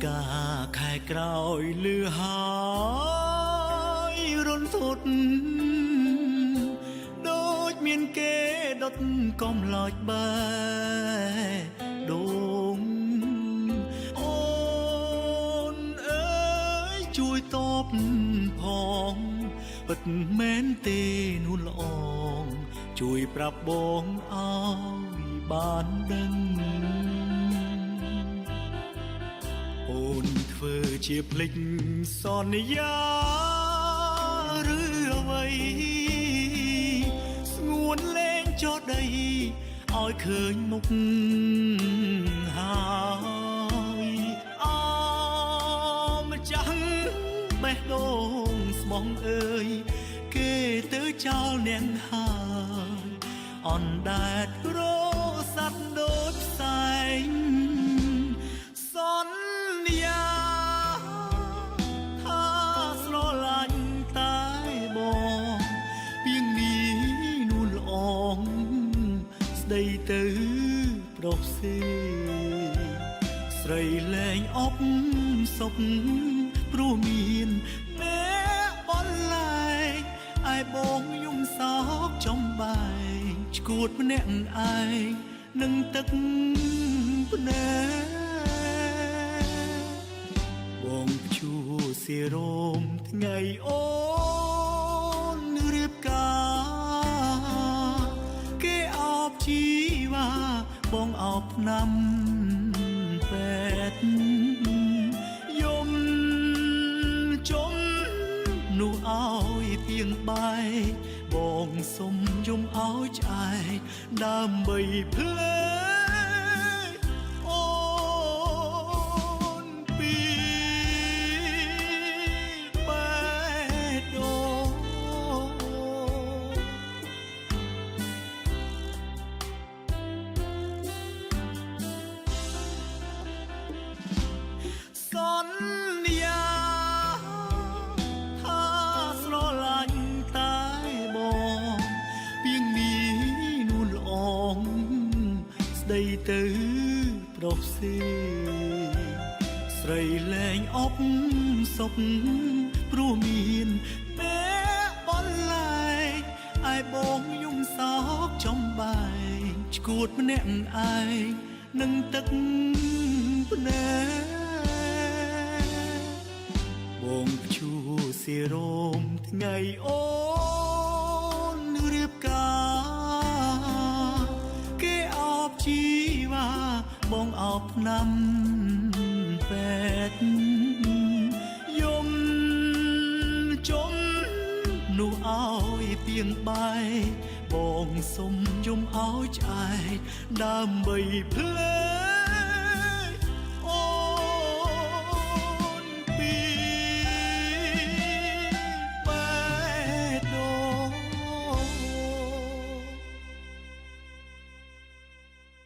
កាខែក្រោយលឺហើយរន្ធត់ដូចមានគេដុតកំឡោចបែដងអូនអើយជួយតបផងពិតមែនទេនួនល្អងជួយប្រាប់បងឲ្យបានដឹងអូនធ្វើជាភ្លេចសន្យាឬអ្វីស្ងួនលែងចុះដីឲ្យឃើញមុខហើយអម្ចាស់បេះដូងស្មងអើយគេទៅចោលនាងហើយអណ្ដែតរស័ព្ទដូចផ្សែងសន្យាថាស្រឡាញ់តែបងពីងនេះនួនល្អងស្ដីទៅប្រុសផ្សេងស្រីលែងអបសពព្រោះមានអ្នកបនលែងឯបងយំសោកចំបែងឈួតម្នាក់ឯងនឹងទឹកភ្នែកបងជួសៀរោមថ្ងៃអូនរៀបការគេអបជីវ៉ាបងអបឆ្នាំពេទ្យយំជុំនោះឲ្យទៀងបែកបងសុំយំឲ្យឆ្អែតដើម្បីភ្លេចអូនពីបេះដូងសន្យាថាស្រឡាញ់តែបងពីងនេះនួនល្អងស្ដីទៅប្រុសផ្សេងស្រីលែងអបសពព្រោះមានអ្នកបនលែងឯបងយំសោកចំបែងឈួតម្នាក់ឯងនឹងទឹកភ្នែកបងជួសៀរោមថ្ងៃអូនរៀបការគេអបជីវ៉ាបងអបឆ្នាំពេទ្យយំជុំនោះឲ្យទៀងបែកបងសុំយំឲ្យឆ្អែតដើម្បីភ្លេច